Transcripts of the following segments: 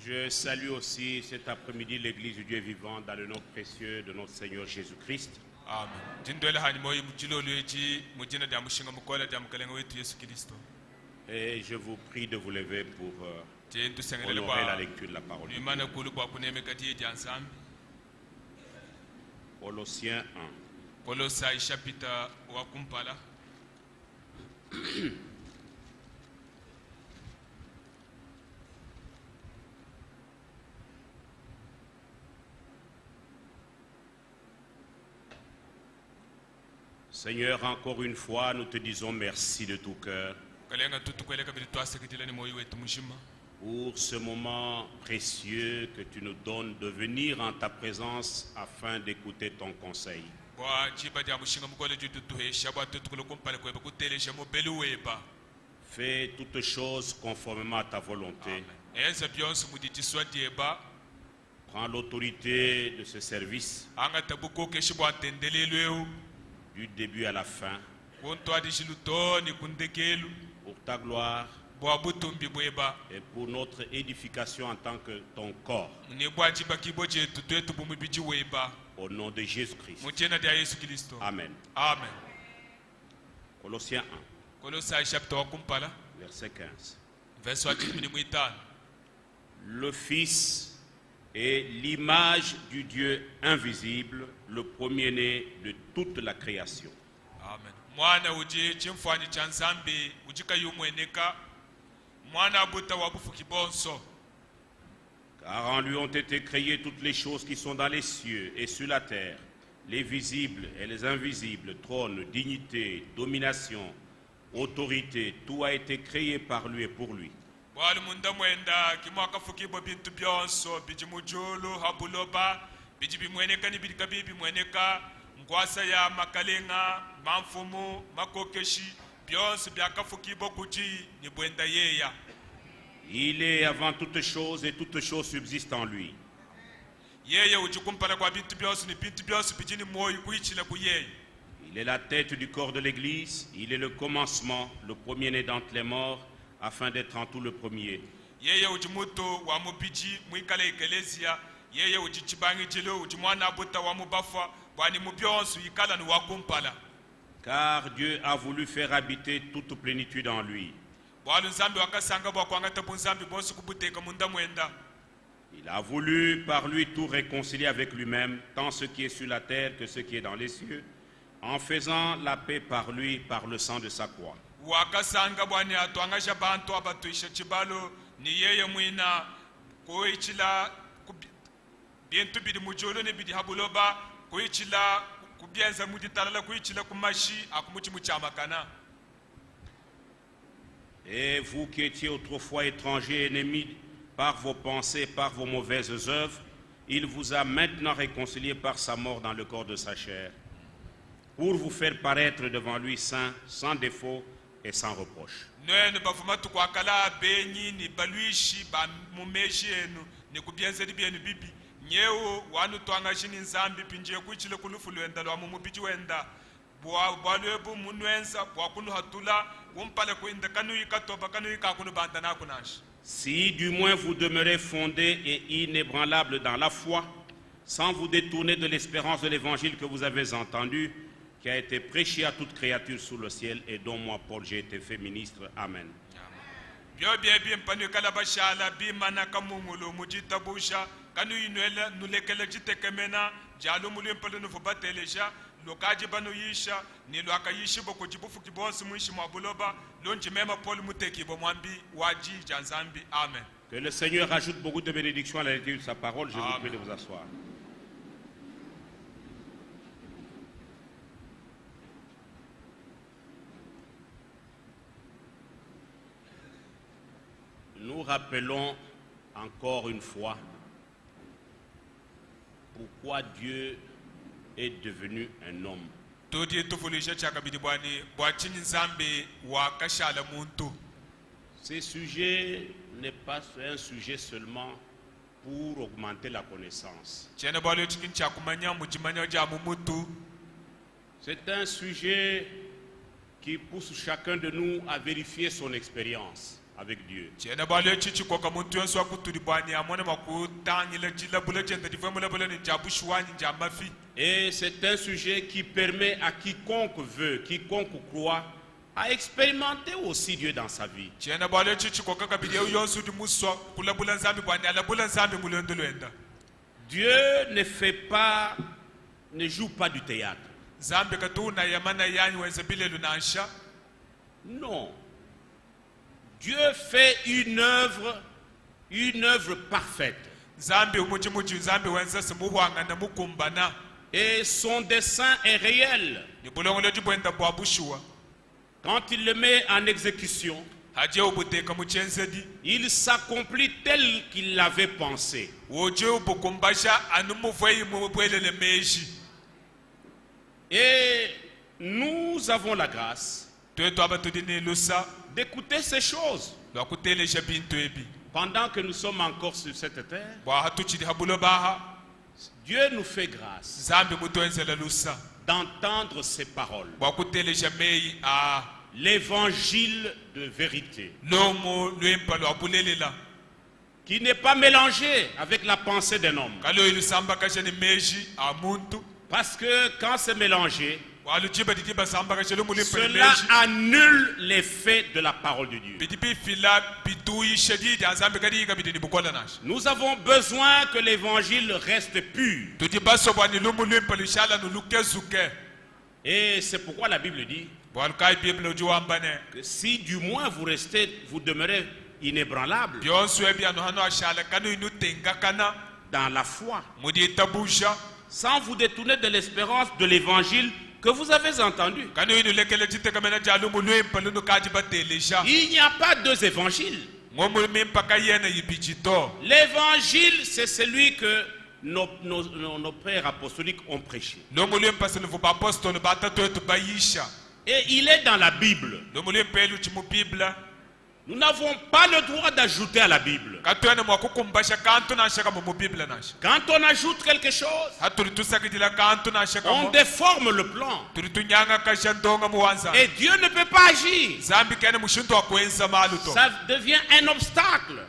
Je salue aussi cet après-midi l'Église du Dieu vivant dans le nom précieux de notre Seigneur Jésus-Christ. Amen. Et je vous prie de vous lever pour honorer la lecture de la parole de Dieu. Colossiens 1. Seigneur, encore une fois, nous te disons merci de tout cœur pour ce moment précieux que tu nous donnes de venir en ta présence afin d'écouter ton conseil. Fais toutes choses conformément à ta volonté. Prends l'autorité de ce service du début à la fin pour ta gloire et pour notre édification en tant que ton corps. Au nom de Jésus-Christ. Amen. Amen. Colossiens 1, verset 15. Le Fils est l'image du Dieu invisible, le premier-né de toute la création. Amen. Car en lui ont été créées toutes les choses qui sont dans les cieux et sur la terre, les visibles et les invisibles, trônes, dignités, domination, autorité, tout a été créé par lui et pour lui. Il est avant toutes choses et toutes choses subsistent en lui. Il est la tête du corps de l'Église, il est le commencement, le premier-né d'entre les morts, afin d'être en tout le premier. Car Dieu a voulu faire habiter toute plénitude en lui. Il a voulu par lui tout réconcilier avec lui-même, tant ce qui est sur la terre que ce qui est dans les cieux, en faisant la paix par lui, par le sang de sa croix. Et vous qui étiez autrefois étrangers, ennemis par vos pensées, par vos mauvaises œuvres, il vous a maintenant réconciliés par sa mort dans le corps de sa chair, pour vous faire paraître devant lui saint, sans défaut et sans reproche. Si du moins vous demeurez fondés et inébranlables dans la foi, sans vous détourner de l'espérance de l'évangile que vous avez entendu, qui a été prêché à toute créature sous le ciel et dont moi, Paul, j'ai été fait ministre. Amen. Que le Seigneur ajoute beaucoup de bénédictions à la lecture de sa parole. Je vous prie de vous asseoir. Nous rappelons encore une fois pourquoi Dieu est devenu un homme. Ce sujet n'est pas un sujet seulement pour augmenter la connaissance. C'est un sujet qui pousse chacun de nous à vérifier son expérience. avec Dieu. Et c'est un sujet qui permet à quiconque veut, quiconque croit, à expérimenter aussi Dieu dans sa vie. Dieu ne joue pas du théâtre. Non. Dieu fait une œuvre parfaite. Et son dessein est réel. Quand il le met en exécution, il s'accomplit tel qu'il l'avait pensé. Et nous avons la grâce d'écouter ces choses pendant que nous sommes encore sur cette terre. Dieu nous fait grâce d'entendre ces paroles. L'évangile de vérité, qui n'est pas mélangé avec la pensée d'un homme. Parce que quand c'est mélangé, cela annule l'effet de la parole de Dieu. Nous avons besoin que l'évangile reste pur. Et c'est pourquoi la Bible dit que si du moins vous demeurez inébranlable dans la foi, sans vous détourner de l'espérance de l'évangile que vous avez entendu. Il n'y a pas deux évangiles. L'évangile, c'est celui que nos pères apostoliques ont prêché. Et il est dans la Bible. Nous n'avons pas le droit d'ajouter à la Bible. Quand on ajoute quelque chose, on déforme le plan. Et Dieu ne peut pas agir. Ça devient un obstacle.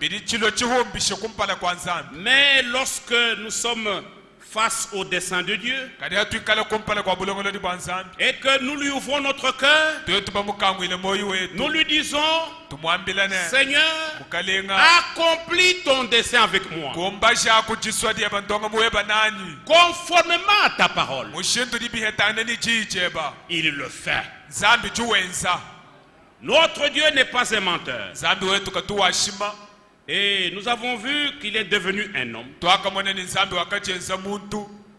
Mais lorsque nous sommes face au dessein de Dieu et que nous lui ouvrons notre cœur, nous lui disons: Seigneur, accomplis ton dessein avec moi conformément à ta parole. Il le fait. Notre Dieu n'est pas un menteur. Et nous avons vu qu'il est devenu un homme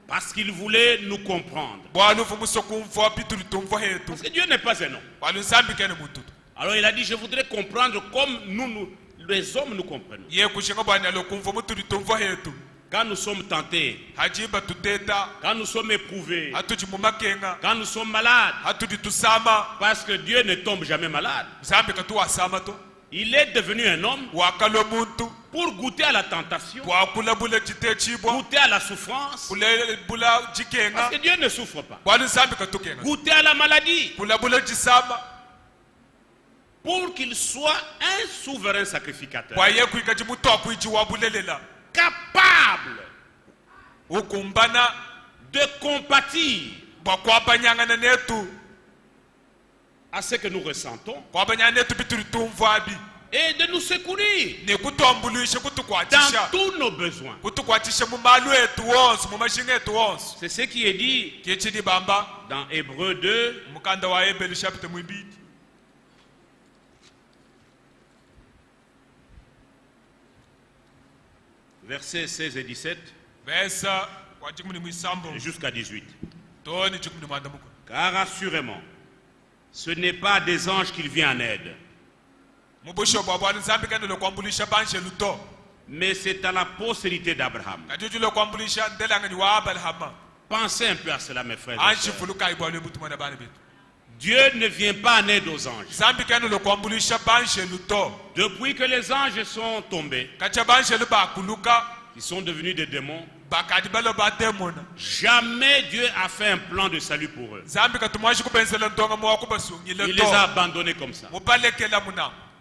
parce qu'il voulait nous comprendre. Parce que Dieu n'est pas un homme. Alors il a dit: je voudrais comprendre comme nous les hommes, nous comprenons. Quand nous sommes tentés, quand nous sommes éprouvés, quand nous sommes malades, parce que Dieu ne tombe jamais malade. Il est devenu un homme pour goûter à la tentation, goûter à la souffrance, parce que Dieu ne souffre pas. Goûter à la maladie, pour qu'il soit un souverain sacrificateur, capable de compatir à ce que nous ressentons et de nous secourir dans tous nos besoins. C'est ce qui est dit dans Hébreux 2, versets 16 et 17 jusqu'à 18. Car assurément, ce n'est pas des anges qu'il vient en aide, mais c'est à la postérité d'Abraham. Pensez un peu à cela, mes frères et sœurs. Dieu ne vient pas en aide aux anges. Depuis que les anges sont tombés, ils sont devenus des démons, jamais Dieu a fait un plan de salut pour eux. Il les a abandonnés comme ça.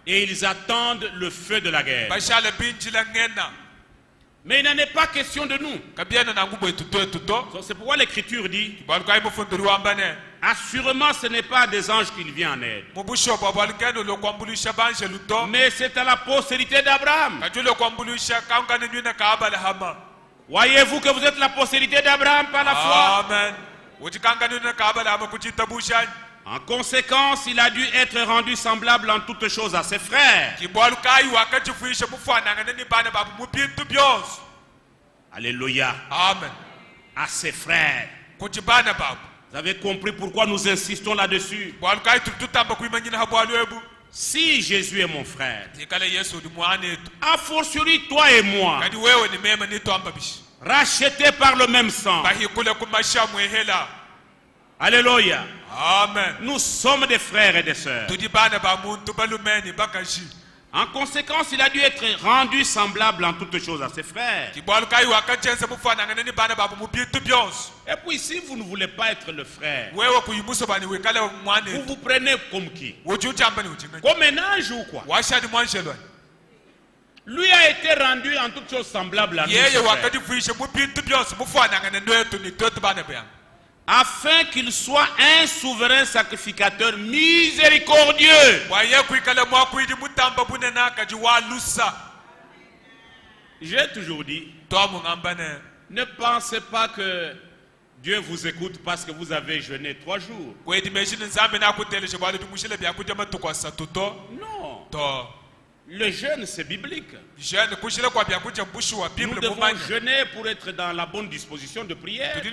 et ils attendent le feu de la guerre. Mais il n'en est pas question de nous. C'est pourquoi l'Écriture dit, assurément ce n'est pas à des anges qu'il vient en aide, mais c'est à la postérité d'Abraham. Voyez-vous que vous êtes la postérité d'Abraham par la foi? En conséquence, il a dû être rendu semblable en toutes choses à ses frères. Alléluia. Amen. À ses frères. Vous avez compris pourquoi nous insistons là-dessus? Si Jésus est mon frère, a fortiori toi et moi, rachetés par le même sang. Alléluia. Amen. Nous sommes des frères et des sœurs. En conséquence, il a dû être rendu semblable en toutes choses à ses frères. Et puis, si vous ne voulez pas être le frère, vous vous prenez comme qui? Comme un ange ou quoi? Lui a été rendu en toutes choses semblables à nous, afin qu'il soit un souverain sacrificateur miséricordieux. J'ai toujours dit, ne pensez pas que Dieu vous écoute parce que vous avez jeûné 3 jours. Non. Le jeûne, c'est biblique. Nous devons jeûner pour être dans la bonne disposition de prière. Mais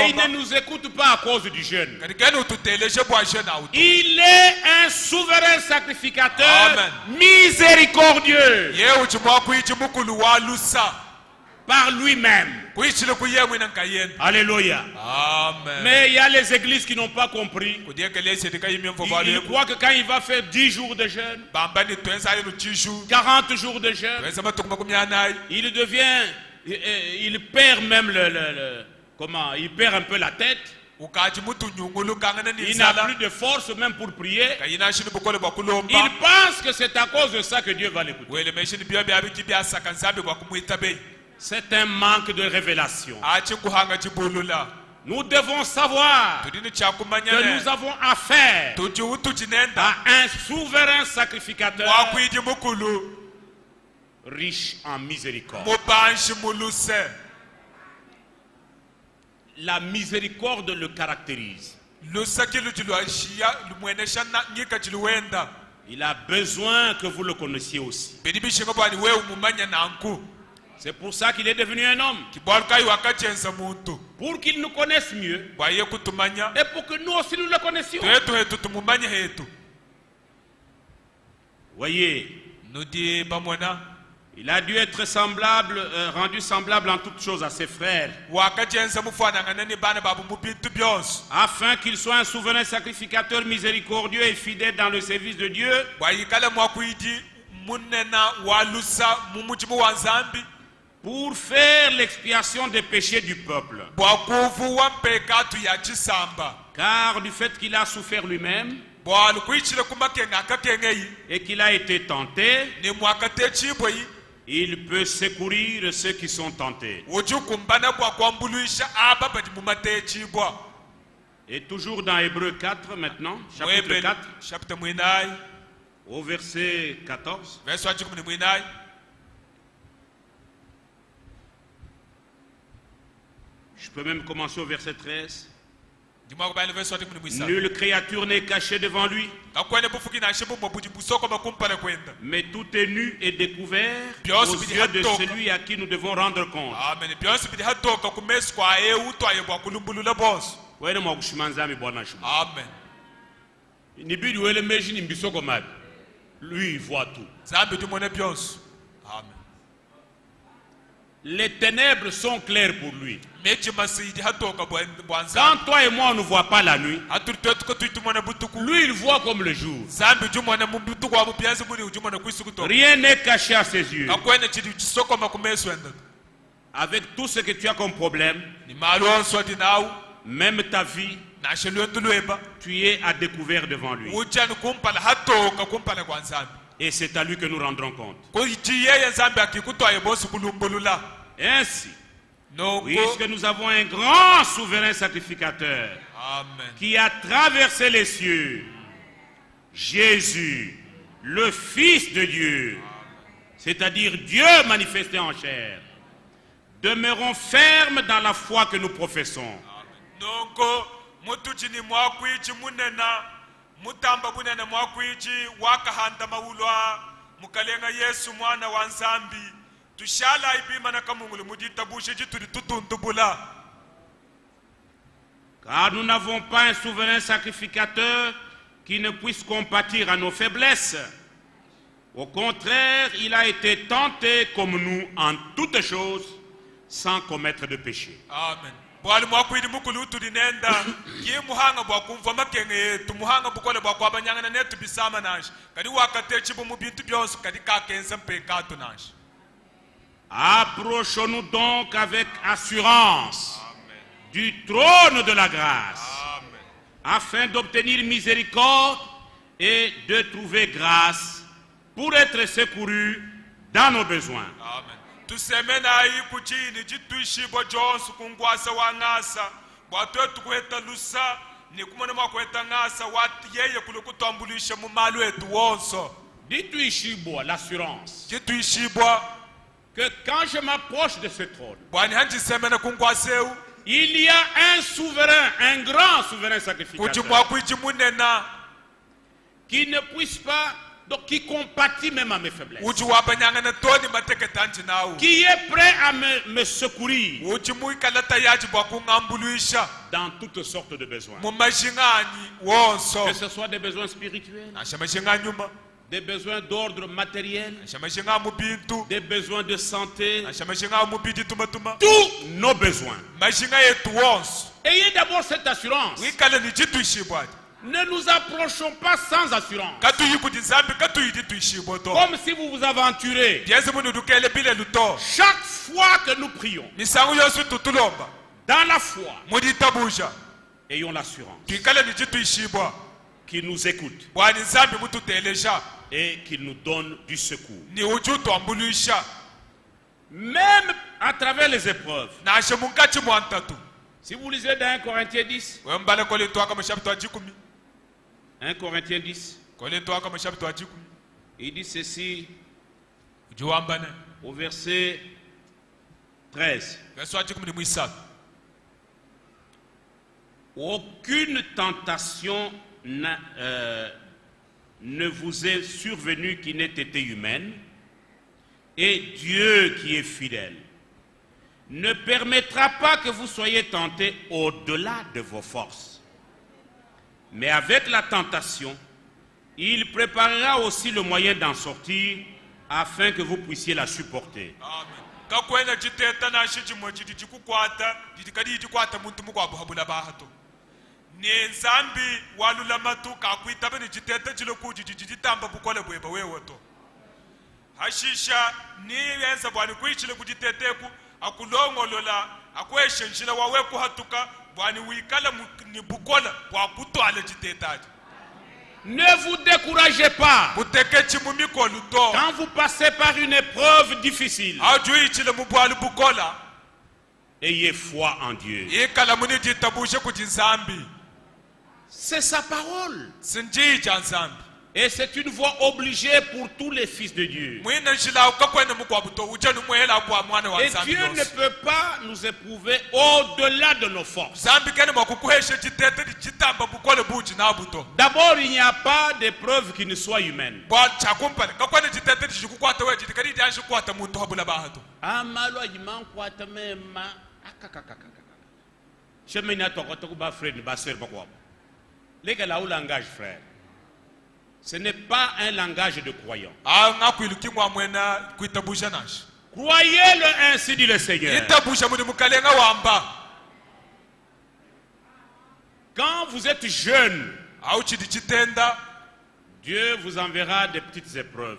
il ne nous écoute pas à cause du jeûne. Il est un souverain sacrificateur miséricordieux par lui-même. Alléluia. Amen. Mais il y a les églises qui n'ont pas compris. Ils croient que quand il va faire 10 jours de jeûne, 40 jours de jeûne, il devient, il perd même il perd un peu la tête. Il n'a plus de force même pour prier. Il pense que c'est à cause de ça que Dieu va l'écouter. C'est un manque de révélation. Nous devons savoir que nous avons affaire à un souverain sacrificateur riche en miséricorde. La miséricorde le caractérise. Il a besoin que vous le connaissiez aussi. C'est pour ça qu'il est devenu un homme. Pour qu'il nous connaisse mieux. Et pour que nous aussi nous le connaissions. Voyez, il a dû être semblable, rendu semblable en toutes choses à ses frères, afin qu'il soit un souverain sacrificateur miséricordieux et fidèle dans le service de Dieu, pour faire l'expiation des péchés du peuple. Car du fait qu'il a souffert lui-même et qu'il a été tenté, il peut secourir ceux qui sont tentés. Et toujours dans Hébreux 4 maintenant, chapitre 4, au verset 14. Je peux même commencer au verset 13. Nulle créature n'est cachée devant lui, mais tout est nu et découvert aux yeux de celui à qui nous devons rendre compte. Lui, il voit tout. Les ténèbres sont claires pour lui. Quand toi et moi on ne voit pas la nuit, lui il voit comme le jour. Rien n'est caché à ses yeux. Avec tout ce que tu as comme problème, même ta vie, tu es à découvert devant lui. Et c'est à lui que nous rendrons compte. Ainsi, puisque nous avons un grand souverain sacrificateur qui a traversé les cieux, Jésus, le Fils de Dieu, c'est-à-dire Dieu manifesté en chair, demeurons fermes dans la foi que nous professons. Car nous n'avons pas un souverain sacrificateur qui ne puisse compatir à nos faiblesses. Au contraire, il a été tenté comme nous en toutes choses, sans commettre de péché. Amen. Approchons-nous donc avec assurance du trône de la grâce, afin d'obtenir miséricorde et de trouver grâce pour être secourus dans nos besoins. Amen. Dites-tu ici, l'assurance que quand je m'approche de ce trône, il y a un souverain, un grand souverain sacrificateur qui ne puisse pas, donc qui compatit même à mes faiblesses, qui est prêt à me secourir dans toutes sortes de besoins, que ce soit des besoins spirituels, des besoins d'ordre matériel, des besoins de santé, tous nos besoins. Ayez d'abord cette assurance. Ne nous approchons pas sans assurance, comme si vous vous aventurez. Chaque fois que nous prions, dans la foi, ayons l'assurance qu'il nous écoute et qu'il nous donne du secours, même à travers les épreuves. Si vous lisez dans 1 Corinthiens 10, 1 Corinthiens 10, il dit ceci au verset 13. Aucune tentation ne vous est survenue qui n'ait été humaine, et Dieu qui est fidèle ne permettra pas que vous soyez tentés au-delà de vos forces. Mais avec la tentation, il préparera aussi le moyen d'en sortir afin que vous puissiez la supporter. Ne vous découragez pas quand vous passez par une épreuve difficile. Ayez foi en Dieu. C'est sa parole. Et c'est une voie obligée pour tous les fils de Dieu. Et Dieu ne peut pas nous éprouver au-delà de nos forces. D'abord, il n'y a pas d'épreuve qui ne soit humaine. Frère. Ce n'est pas un langage de croyant. Croyez-le ainsi, dit le Seigneur. Quand vous êtes jeune, Dieu vous enverra des petites épreuves.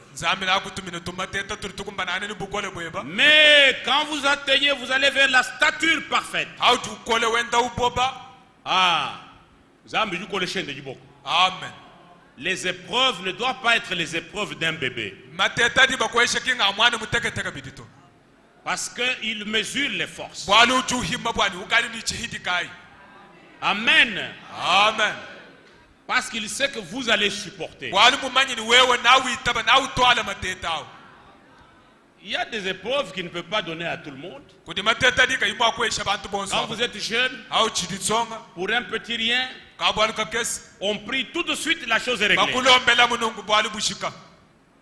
Mais quand vous atteignez, vous allez vers la stature parfaite. Amen. Les épreuves ne doivent pas être les épreuves d'un bébé. Parce qu'il mesure les forces. Amen. Amen. Parce qu'il sait que vous allez supporter. Il y a des épreuves qu'il ne peut pas donner à tout le monde. Quand vous êtes jeune, pour un petit rien, on prie tout de suite, la chose est réglée.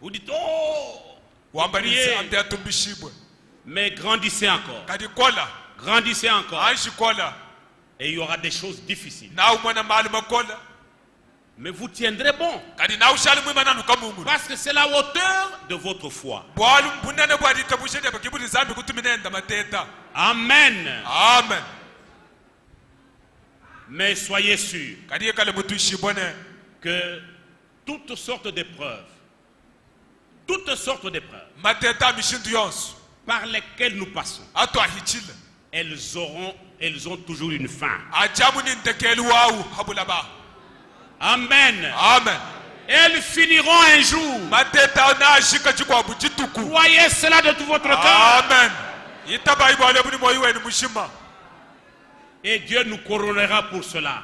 Vous dites, oh, priez. Mais grandissez encore. Grandissez encore. Et il y aura des choses difficiles. Mais vous tiendrez bon. Parce que c'est la hauteur de votre foi. Amen. Amen. Mais soyez sûrs que toutes sortes d'épreuves, par lesquelles nous passons, elles ont toujours une fin. Amen. Amen. Elles finiront un jour. Croyez cela de tout votre cœur. Amen. Et Dieu nous couronnera pour cela.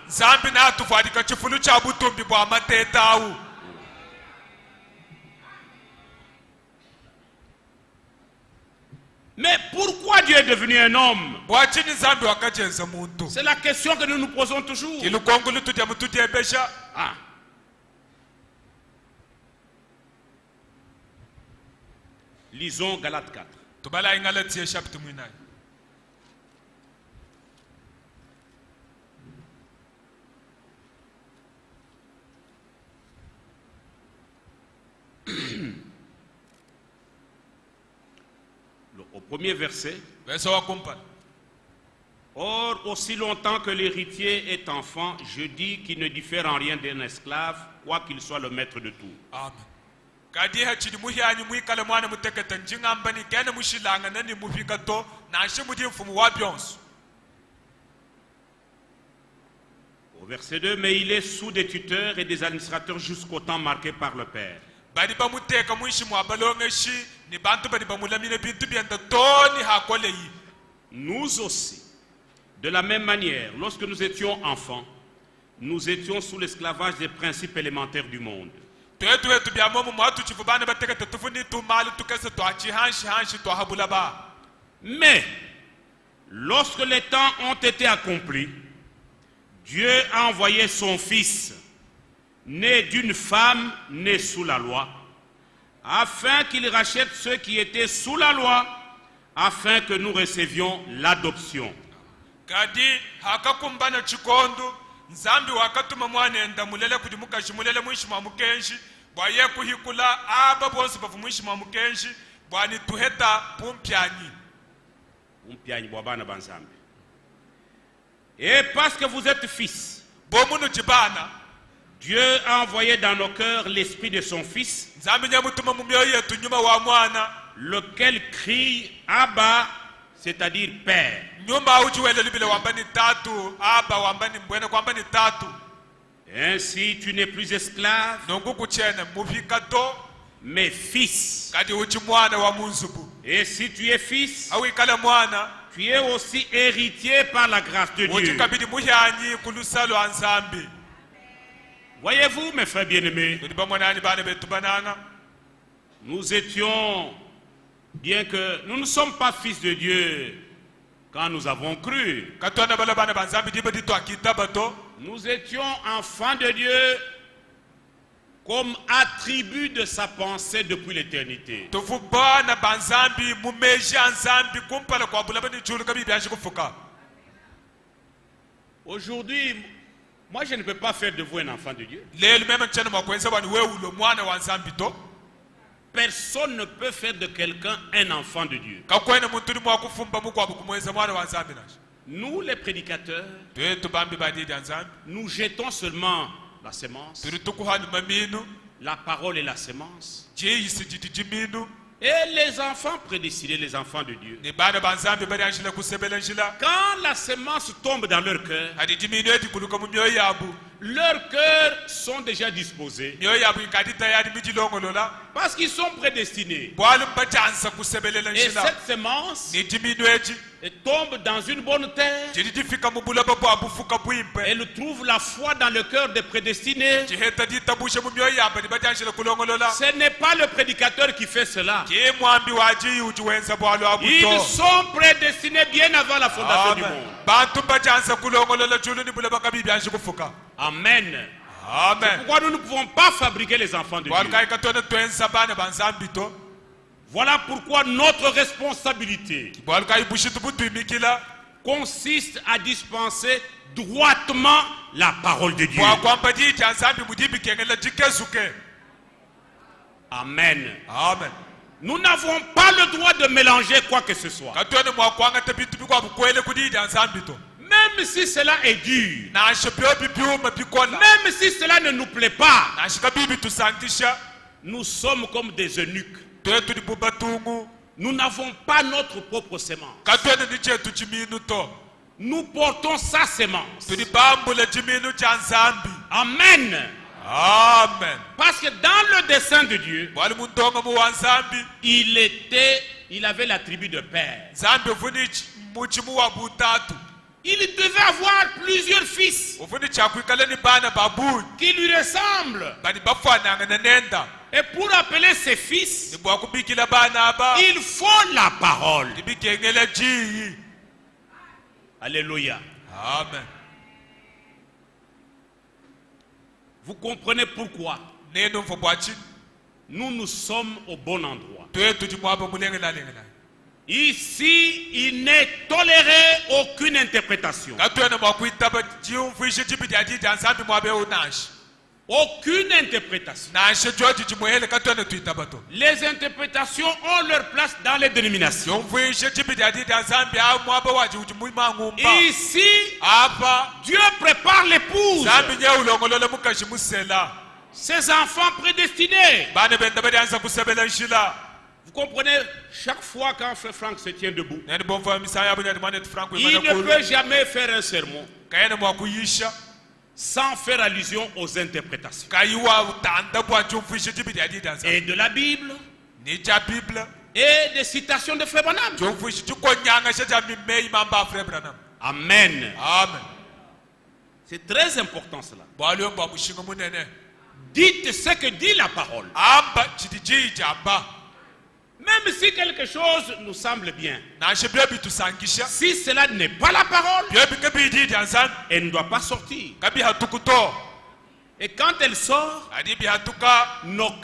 Mais pourquoi Dieu est devenu un homme? C'est la question que nous nous posons toujours. Ah. Lisons Galates 4. Au premier verset. Or, aussi longtemps que l'héritier est enfant, je dis qu'il ne diffère en rien d'un esclave, quoi qu'il soit le maître de tout. Amen. Au verset 2, mais il est sous des tuteurs et des administrateurs jusqu'au temps marqué par le Père. Nous aussi, de la même manière, lorsque nous étions enfants, nous étions sous l'esclavage des principes élémentaires du monde. Mais, lorsque les temps ont été accomplis, Dieu a envoyé son Fils, né d'une femme née sous la loi, afin qu'il rachète ceux qui étaient sous la loi, afin que nous recevions l'adoption. Et parce que vous êtes fils, Dieu a envoyé dans nos cœurs l'esprit de son Fils, lequel crie Abba, c'est-à-dire Père. Ainsi tu n'es plus esclave, mais fils. Et si tu es fils, tu es aussi héritier par la grâce de Dieu. Voyez-vous, mes frères bien-aimés, nous étions, bien que nous ne sommes pas fils de Dieu quand nous avons cru, nous étions enfants de Dieu comme attribut de sa pensée depuis l'éternité. Aujourd'hui, moi je ne peux pas faire de vous un enfant de Dieu. Personne ne peut faire de quelqu'un un enfant de Dieu. Nous les prédicateurs, nous jetons seulement la semence, la parole et la semence. Et les enfants prédestinés, les enfants de Dieu, quand la semence tombe dans leur cœur, leurs cœurs sont déjà disposés parce qu'ils sont prédestinés. Et cette semence tombe dans une bonne terre. Elle trouve la foi dans le cœur des prédestinés. Ce n'est pas le prédicateur qui fait cela. Ils sont prédestinés bien avant la fondation du monde. Amen. C'est pourquoi nous ne pouvons pas fabriquer les enfants de Dieu. Voilà pourquoi notre responsabilité consiste à dispenser droitement la parole de Dieu. Amen. Amen. Nous n'avons pas le droit de mélanger quoi que ce soit. Même si cela est dur, même si cela ne nous plaît pas, nous sommes comme des eunuques. Nous n'avons pas notre propre sémence. Nous portons sa sémence. Amen. Amen. Parce que dans le dessein de Dieu, il avait la tribu de père. Il devait avoir plusieurs fils qui lui ressemblent. Et pour appeler ses fils, il faut la parole. Alléluia. Amen. Vous comprenez pourquoi nous sommes au bon endroit. Ici, il n'est toléré aucune interprétation. Aucune interprétation. Les interprétations ont leur place dans les dénominations. Ici, Dieu prépare l'épouse. Ses enfants prédestinés. Vous comprenez, chaque fois quand Frère Franck se tient debout, il ne peut jamais faire un sermon sans faire allusion aux interprétations. Et de la Bible, et des citations de Frère Branham. Amen. Amen. C'est très important cela. Dites ce que dit la parole. Même si quelque chose nous semble bien, si cela n'est pas la parole, elle ne doit pas sortir. Et quand elle sort,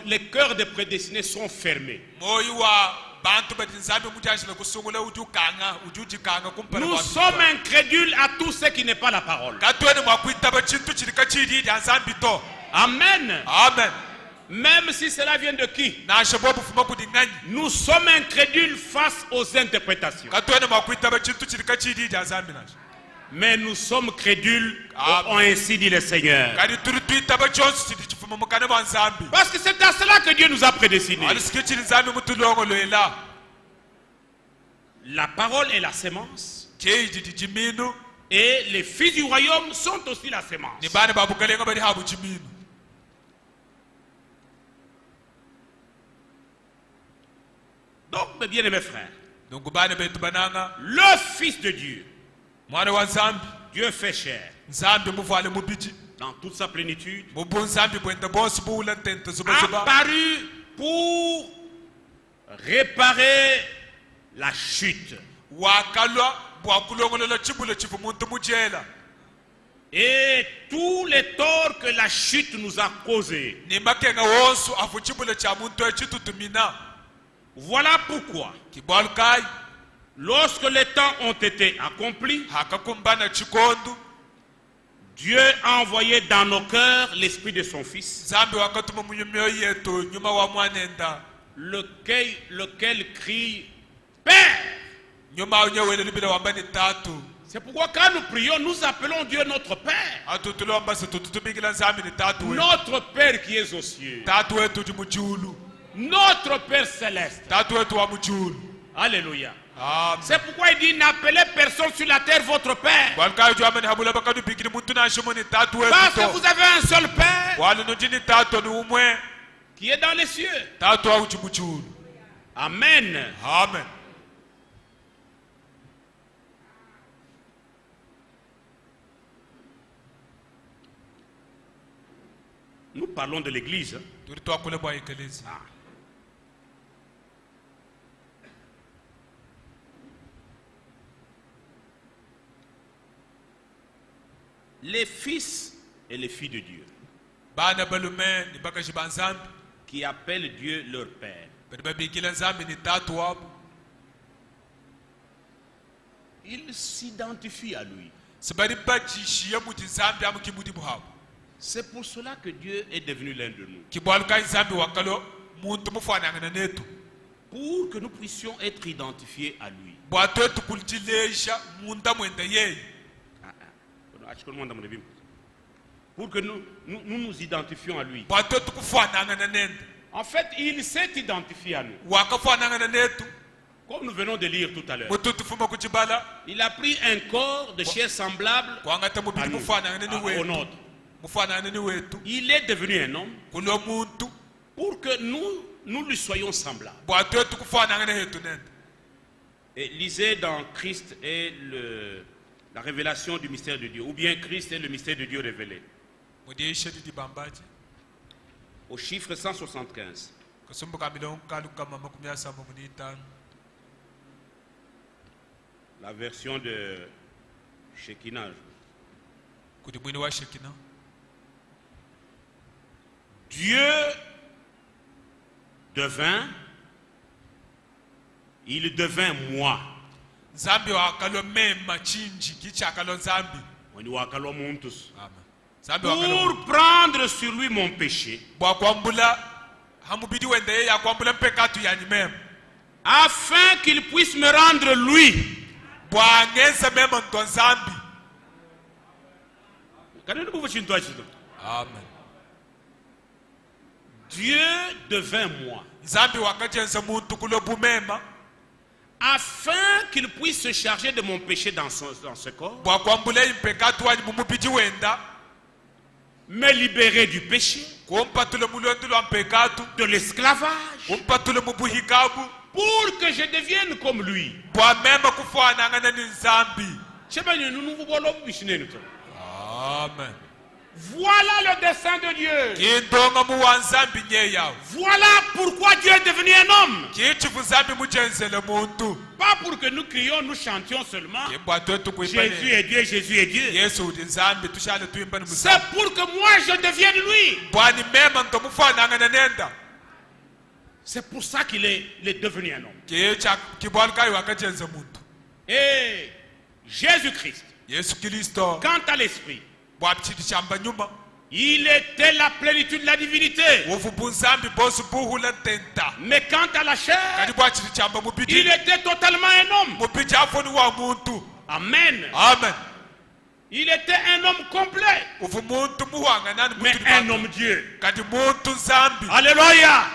les cœurs des prédestinés sont fermés. Nous sommes incrédules à tout ce qui n'est pas la parole. Amen. Amen. Même si cela vient de qui? Nous sommes incrédules face aux interprétations. Mais nous sommes crédules, ont ainsi dit le Seigneur. Parce que c'est à cela que Dieu nous a prédestinés. La parole est la sémence. Et les fils du royaume sont aussi la sémence. Donc, mes bien-aimés frères, le Fils de Dieu, Dieu fait chair, dans toute sa plénitude, apparu pour réparer la chute. Et tous les torts que la chute nous a causés. Voilà pourquoi, lorsque les temps ont été accomplis, Dieu a envoyé dans nos cœurs l'esprit de son Fils, lequel crie Père. C'est pourquoi quand nous prions, nous appelons Dieu notre Père. Notre Père qui est aux cieux. Notre Père céleste. Alléluia. Amen. C'est pourquoi il dit n'appelez personne sur la terre votre père. Parce que vous avez un seul père qui est dans les cieux. Amen. Amen. Nous parlons de l'église. Ah. Les fils et les filles de Dieu qui appellent Dieu leur Père, ils s'identifient à lui. C'est pour cela que Dieu est devenu l'un de nous. Pour que nous puissions être identifiés à lui. Pour que nous identifions à lui. En fait, il s'est identifié à nous. Comme nous venons de lire tout à l'heure. Il a pris un corps de chair semblable à nous, au nôtre. Il est devenu un homme pour que nous lui soyons semblables. Et lisez dans Christ et la révélation du mystère de Dieu, ou bien Christ et le mystère de Dieu révélé. Au chiffre 175. La version de Shekinah. Dieu devint, il devint moi. Pour prendre sur lui mon péché, afin qu'il puisse me rendre lui. Amen. Dieu devint moi, afin qu'il puisse se charger de mon péché dans ce corps, me libérer du péché, de l'esclavage, pour que je devienne comme lui. Amen. Voilà le dessein de Dieu. Voilà pourquoi Dieu est devenu un homme. Pas pour que nous crions, nous chantions seulement. Jésus est Dieu, Jésus est Dieu. C'est pour que moi je devienne lui. C'est pour ça qu'il est devenu un homme. Et Jésus-Christ, quant à l'esprit, il était la plénitude de la divinité. Mais quant à la chair, il était totalement un homme. Amen. Amen. Il était un homme complet. Mais un homme Dieu. Alléluia.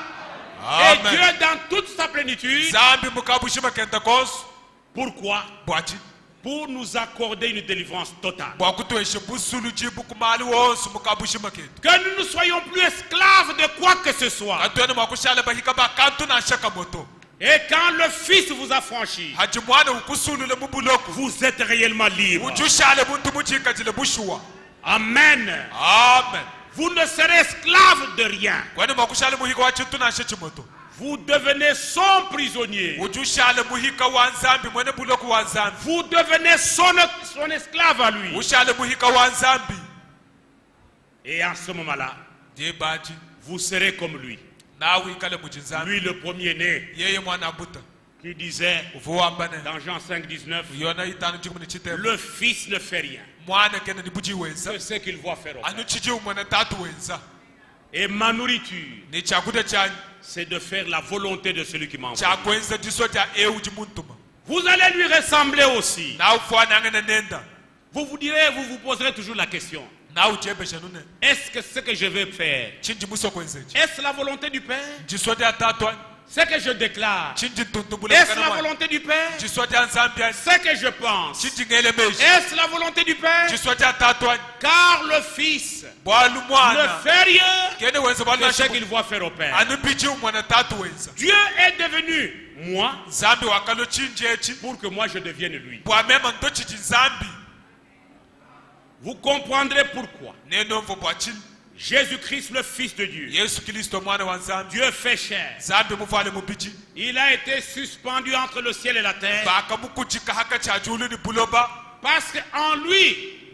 Et Dieu dans toute sa plénitude. Pourquoi? Pour nous accorder une délivrance totale. Que nous ne soyons plus esclaves de quoi que ce soit. Et quand le Fils vous a franchi, vous êtes réellement libre. Amen. Amen. Vous ne serez esclave de rien. Vous devenez son prisonnier. Vous devenez son esclave à lui. Et en ce moment-là, vous serez comme lui. Lui le premier-né, qui disait dans Jean 5, 19, le Fils ne fait rien. C'est ce qu'il voit faire au Père. Et ma nourriture, c'est de faire la volonté de celui qui m'a envoyé. Vous allez lui ressembler aussi. Vous vous direz, vous vous poserez toujours la question. Est-ce que ce que je vais faire, est-ce la volonté du Père? Ce que je déclare, est-ce la volonté du Père? Ce que je pense, est-ce la volonté du Père? Car le Fils ne fait rien que ce qu'il voit faire au Père. Dieu est devenu moi pour que moi je devienne lui. Vous comprendrez pourquoi. Jésus-Christ, le Fils de Dieu, Dieu fait chair. Il a été suspendu entre le ciel et la terre. Parce qu'en lui,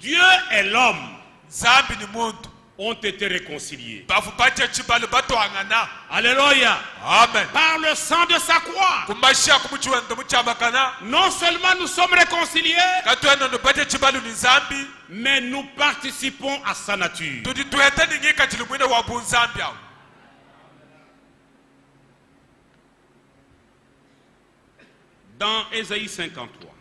Dieu et l'homme ont été réconciliés. Alléluia. Amen. Par le sang de sa croix, non seulement nous sommes réconciliés, mais nous participons à sa nature. Dans Ésaïe 53,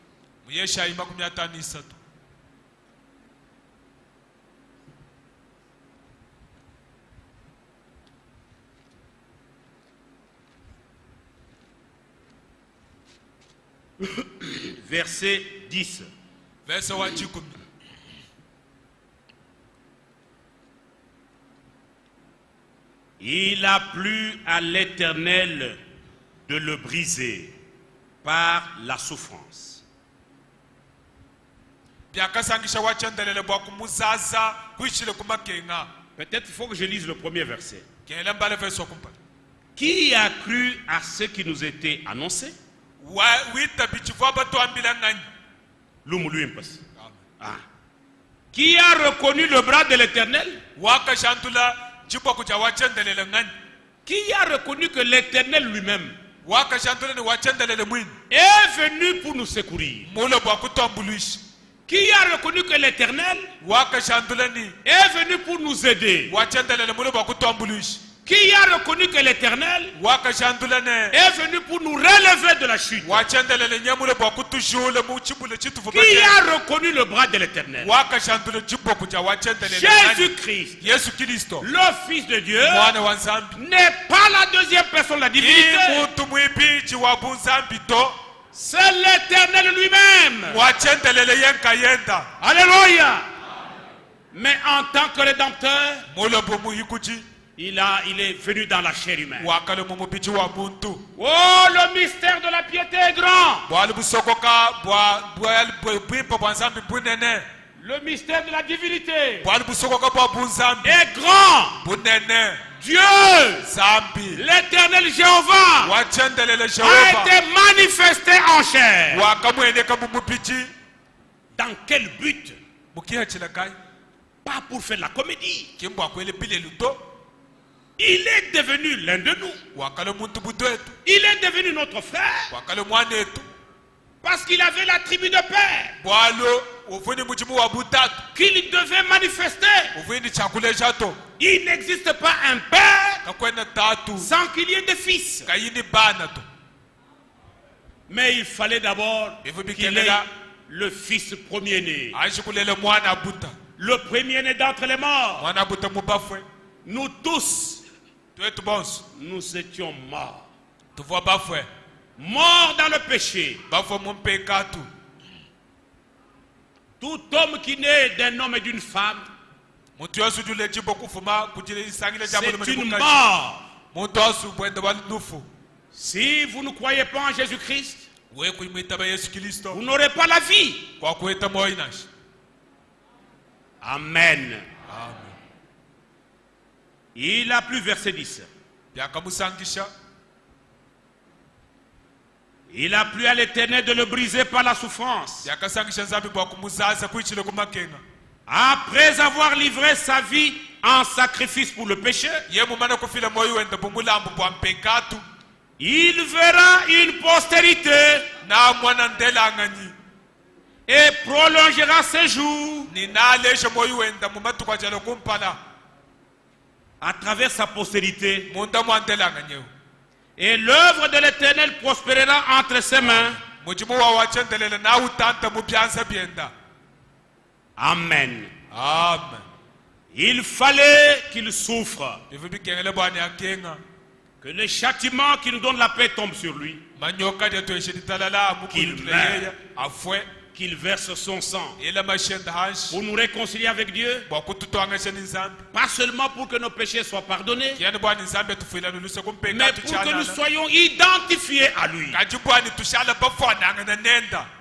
verset 10. Il a plu à l'Éternel de le briser par la souffrance. Peut-être il faut que je lise le premier verset. Qui a cru à ce qui nous était annoncé? Ah. Qui a reconnu le bras de l'Éternel? Qui a reconnu que l'Éternel lui-même est venu pour nous secourir? Qui a reconnu que l'Éternel est venu pour nous aider? Qui a reconnu que l'Éternel est venu pour nous relever de la chute? Qui a reconnu le bras de l'Éternel? Jésus-Christ, le Fils de Dieu, n'est pas la deuxième personne de la divinité. C'est l'Éternel lui-même. Alléluia. Mais en tant que rédempteur, il est venu dans la chair humaine. Oh, le mystère de la piété est grand. Le mystère de la divinité est grand. Dieu, l'Éternel Jéhovah, a été manifesté en chair. Dans quel but? Pas pour faire la comédie. Il est devenu l'un de nous. Il est devenu notre frère. Parce qu'il avait la tribu de père qu'il devait manifester. Il n'existe pas un père sans qu'il y ait des fils. Mais il fallait d'abord qu'il ait le fils premier-né. Le premier-né d'entre les morts. Nous tous, nous étions morts. Morts dans le péché. Tout homme qui naît d'un homme et d'une femme, c'est une mort. Si vous ne croyez pas en Jésus-Christ, vous n'aurez pas la vie. Amen. Il a plu, verset 10. Il a plu à l'Éternel de le briser par la souffrance. Après avoir livré sa vie en sacrifice pour le péché, il verra une postérité et prolongera ses jours. À travers sa postérité, et l'œuvre de l'Éternel prospérera entre ses mains. Amen. Amen. Il fallait qu'il souffre, Que le châtiment qui nous donne la paix tombe sur lui. Qu'il meure. Qu'il verse son sang pour nous réconcilier avec Dieu. Pas seulement pour que nos péchés soient pardonnés, mais pour que nous soyons identifiés à lui.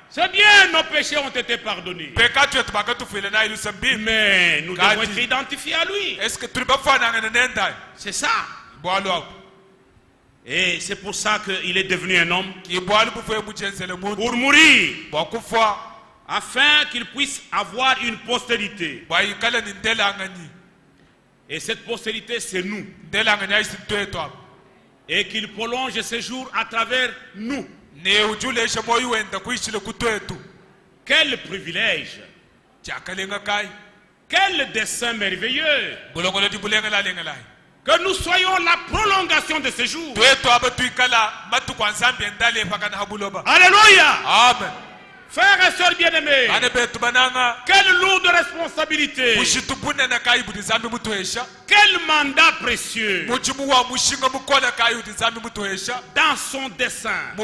C'est bien, nos péchés ont été pardonnés, mais nous devons être identifiés à lui. C'est ça. Et c'est pour ça qu'il est devenu un homme pour mourir, afin qu'il puisse avoir une postérité. Et cette postérité, c'est nous. Et qu'il prolonge ses jours à travers nous. Quel privilège! Quel dessein merveilleux! Que nous soyons la prolongation de ces jours. Alléluia. Amen. Frères et sœurs bien-aimés, quelle lourde responsabilité. Quel mandat précieux dans son dessein.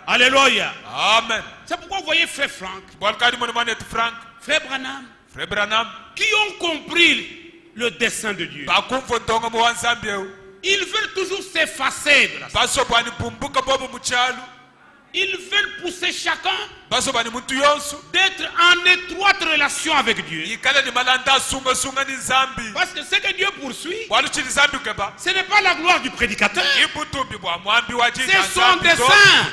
Alléluia. Amen. C'est pourquoi vous voyez frère Franck, frère Branham, qui ont compris le dessein de Dieu. Ils veulent toujours s'effacer de la société. Ils veulent pousser chacun d'être en étroite relation avec Dieu. Parce que ce que Dieu poursuit, ce n'est pas la gloire du prédicateur, c'est son dessein.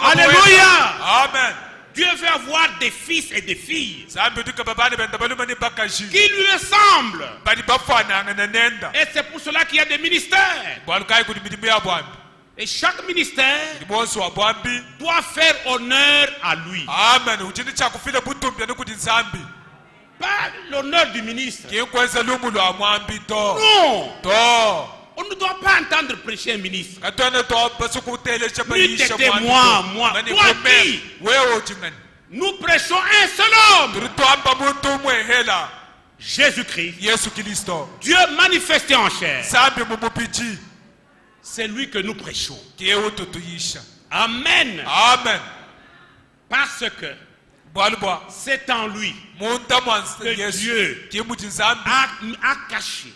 Alléluia. Amen. Dieu veut avoir des fils et des filles qui lui ressemblent. Et c'est pour cela qu'il y a des ministères. Et chaque ministère doit faire honneur à lui. Pas l'honneur du ministre. Non. On ne doit pas entendre prêcher un ministre. Moi. Toi qui? Nous prêchons un seul homme. Jésus-Christ. Dieu manifesté en chair. C'est lui que nous prêchons. Amen. Amen. Parce que c'est en lui que Dieu a caché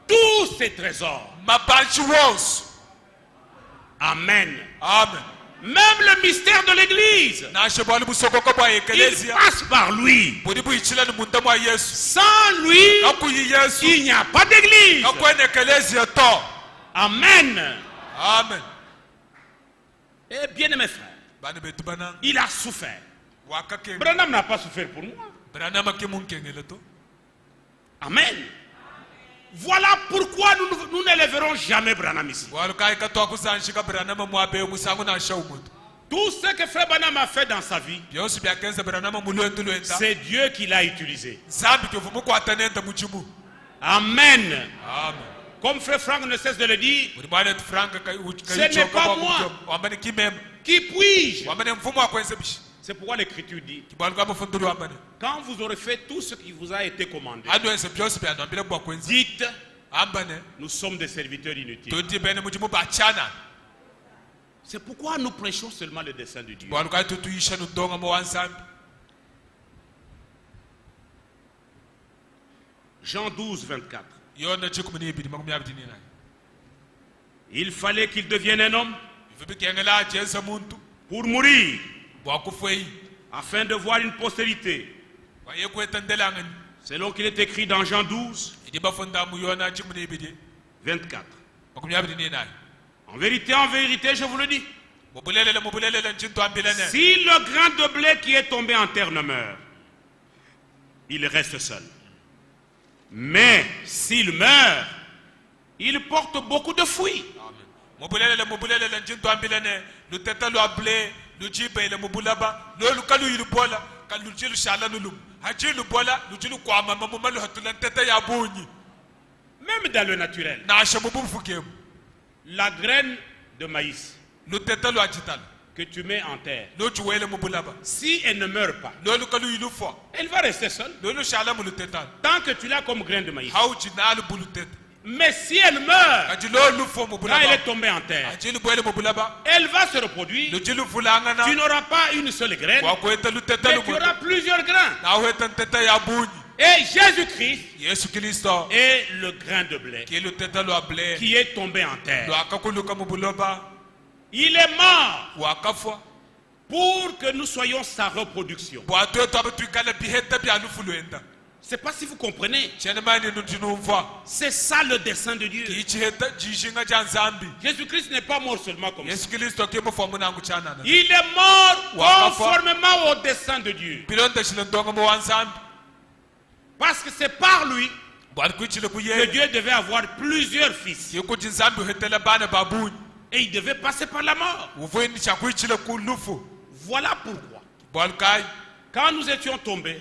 tous ces trésors. Amen. Amen. Même le mystère de l'église, il passe par lui. Sans lui, il n'y a pas d'église. Amen. Amen. Et bien aimé frère, il a souffert. Branham n'a pas souffert pour moi. Amen. Voilà pourquoi nous n'élèverons jamais Branham ici. Tout ce que frère Branham a fait dans sa vie, c'est Dieu qui l'a utilisé. Amen. Comme frère Franck ne cesse de le dire, ce n'est pas moi. Qui puis-je? C'est pourquoi l'Écriture dit, quand vous aurez fait tout ce qui vous a été commandé, dites, nous sommes des serviteurs inutiles. C'est pourquoi nous prêchons seulement le dessein de Dieu. Jean 12, 24. Il fallait qu'il devienne un homme pour mourir, afin de voir une postérité, selon qu'il est écrit dans Jean 12, 24. En vérité, je vous le dis, si le grain de blé qui est tombé en terre ne meurt, il reste seul. Mais s'il meurt, il porte beaucoup de fruits. Même dans le naturel, la graine de maïs que tu mets en terre, si elle ne meurt pas, elle va rester seule. Tant que tu l'as comme graine de maïs. Mais si elle meurt, quand elle est tombée en terre, elle va se reproduire. Tu n'auras pas une seule graine, mais tu auras plusieurs grains. Et Jésus-Christ est le grain de blé qui est tombé en terre. Il est mort pour que nous soyons sa reproduction. Je ne sais pas si vous comprenez. C'est ça le dessein de Dieu. Jésus-Christ n'est pas mort seulement comme ça. Il est mort conformément au dessein de Dieu. Parce que c'est par lui que Dieu devait avoir plusieurs fils. Et il devait passer par la mort. Voilà pourquoi, quand nous étions tombés,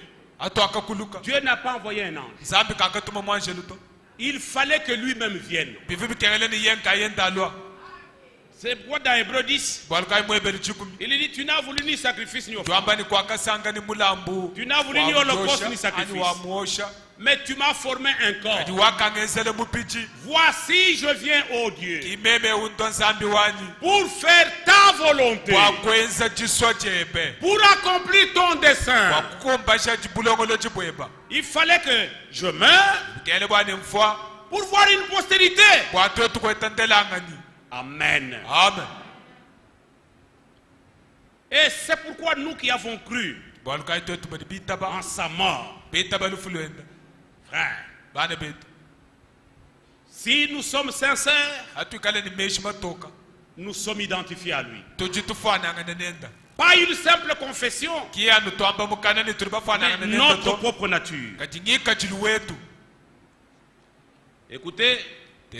Dieu n'a pas envoyé un ange. Il fallait que lui-même vienne. C'est pourquoi dans Hébreux 10, il dit, tu n'as voulu ni sacrifice ni offrande. Tu n'as voulu ni holocauste ni sacrifice. Mais tu m'as formé un corps. Voici, je viens, ô Dieu, pour faire ta volonté, pour accomplir ton dessein. Il fallait que je meure pour voir une postérité. Amen. Amen. Et c'est pourquoi nous qui avons cru en sa mort, frère, si nous sommes sincères, nous sommes identifiés à lui. Pas une simple confession, mais notre propre nature. Écoutez, dans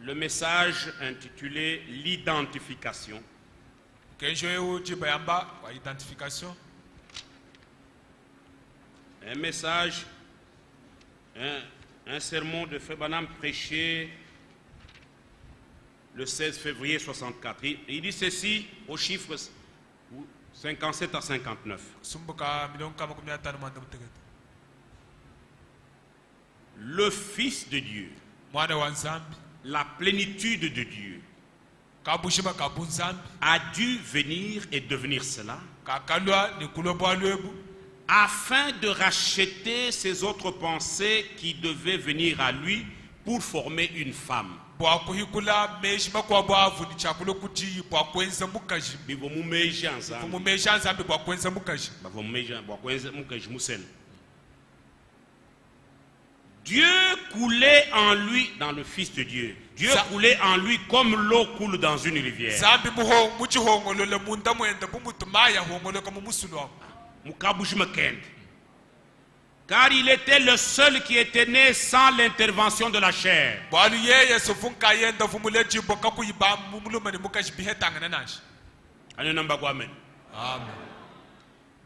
le message intitulé l'identification, un message, un sermon de Frère Branham prêché le 16 février 64. Il dit ceci aux chiffres 57 à 59. Le Fils de Dieu, la plénitude de Dieu, a dû venir et devenir cela afin de racheter ces autres pensées qui devaient venir à lui pour former une femme. Dieu coulait en lui dans le Fils de Dieu. Dieu coulait en lui comme l'eau coule dans une rivière. Car il était le seul qui était né sans l'intervention de la chair. Amen.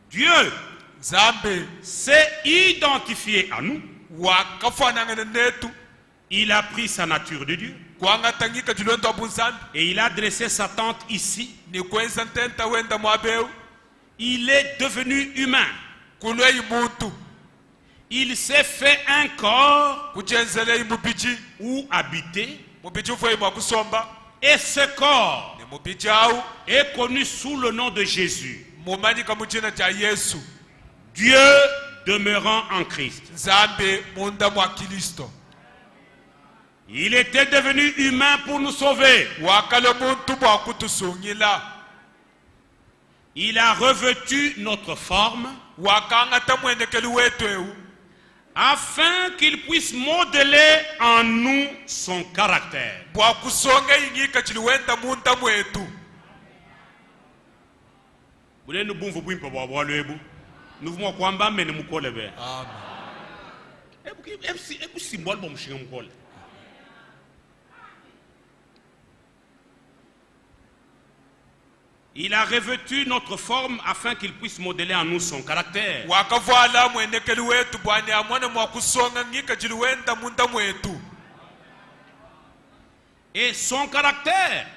Dieu s'est identifié à nous. Il a pris sa nature de Dieu. Et il a dressé sa tente ici. Il est devenu humain. Il s'est fait un corps où habiter. Et ce corps est connu sous le nom de Jésus. Dieu demeurant en Christ. Il était devenu humain pour nous sauver. Il a revêtu notre forme afin qu'il puisse modeler en nous son caractère. Il a revêtu notre forme afin qu'il puisse modeler en nous son caractère. Et son caractère,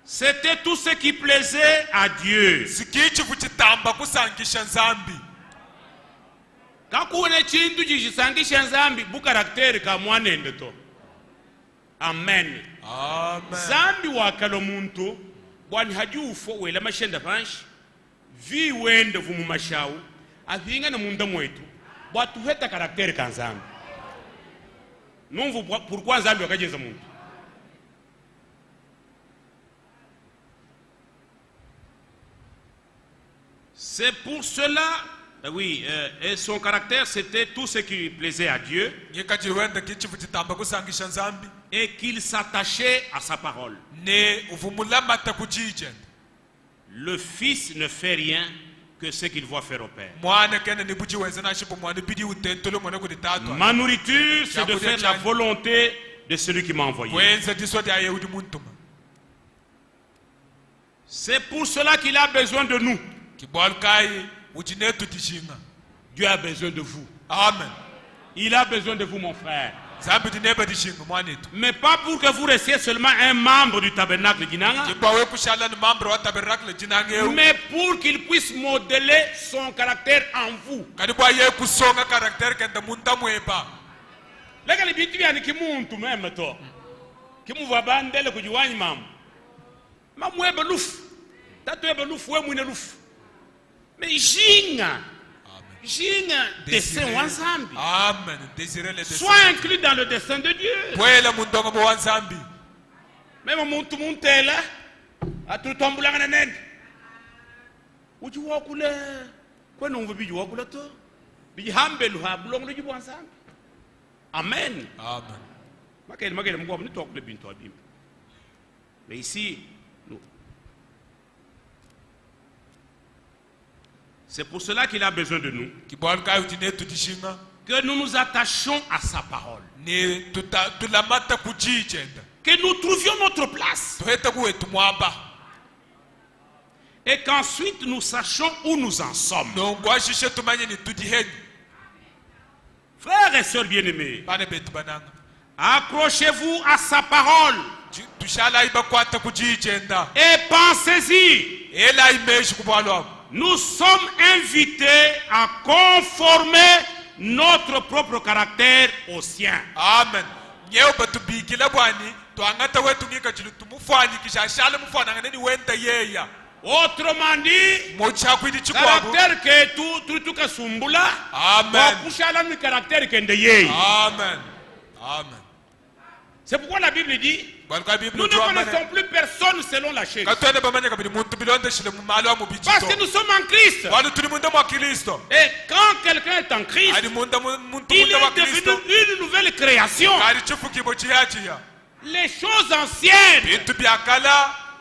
c'était tout ce qui plaisait à Dieu. Kakune chintu chichisangisha nzambi bu karakteri ka mwanende to. Amen. Amen. Zambi wakalo muntu bwani hajufo wela mashenda panshi vi wende vumu mashawu avinga na munda mwetu bwatu heta karakteri ka nzambi. Numvu pourquoi nzambi wakajenza muntu. C'est pour cela, oui, et son caractère c'était tout ce qui plaisait à Dieu et qu'il s'attachait à sa parole. Le Fils ne fait rien que ce qu'il voit faire au Père. Ma nourriture, c'est de faire la volonté de celui qui m'a envoyé. C'est pour cela qu'il a besoin de nous. Dieu a besoin de vous. Amen. Il a besoin de vous, mon frère. Mais pas pour que vous restiez seulement un membre du tabernacle d'Inanga, mais pour qu'il puisse modeler son caractère en vous. Mais jinga dessein wanzambi. Amen. Sois inclus dans le dessein de Dieu. Même muntu muntela atutambulanga nende. Uji wakule kwena umva biji wakula to. Biji hambelu habulongo luji wanzambi. Amen. Amen. Makele mungu abuni tokule bintu abimba. Mais ici c'est pour cela qu'il a besoin de nous. Que nous nous attachons à sa parole. Que nous trouvions notre place. Et qu'ensuite nous sachions où nous en sommes. Frères et sœurs bien-aimés, accrochez-vous à sa parole. Et pensez-y. Nous sommes invités à conformer notre propre caractère au sien. Amen. Autrement dit, caractère que tout kasumbula. Amen. Amen. Amen. C'est pourquoi la Bible dit, nous ne connaissons plus personne selon la chair. Parce que nous sommes en Christ. Et quand quelqu'un est en Christ, il est devenu une nouvelle création. Les choses anciennes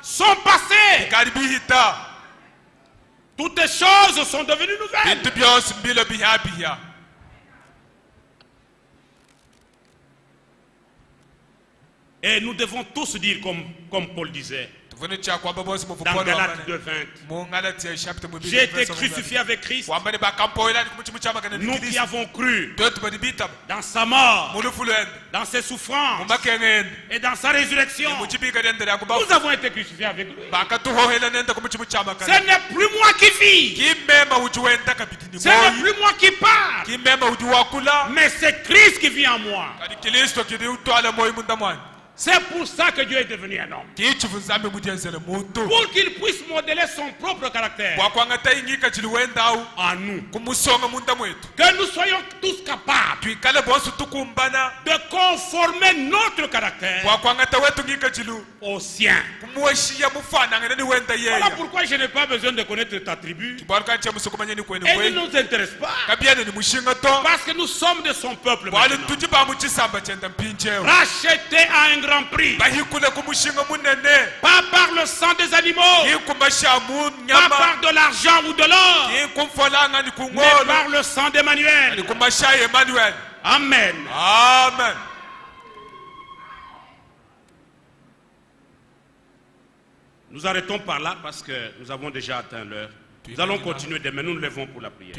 sont passées. Toutes les choses sont devenues nouvelles. Et nous devons tous dire comme Paul disait dans Galates 2:20, j'ai été crucifié avec Christ. Nous qui avons cru dans sa mort, dans ses souffrances et dans sa résurrection, nous avons été crucifiés avec lui. Ce n'est plus moi qui vis, ce n'est plus moi qui parle, mais c'est Christ qui vit en moi. C'est pour ça que Dieu est devenu un homme. Pour qu'il puisse modeler son propre caractère en nous. Que nous soyons tous capables de conformer notre caractère au sien. Voilà pourquoi je n'ai pas besoin de connaître ta tribu. Elle ne nous intéresse pas. Parce que nous sommes de son peuple. Racheté à un grand prix. Pas par le sang des animaux, pas par de l'argent ou de l'or, mais par le sang d'Emmanuel. Amen. Amen. Nous arrêtons par là parce que nous avons déjà atteint l'heure. Nous allons continuer demain, nous nous lèvons pour la prière.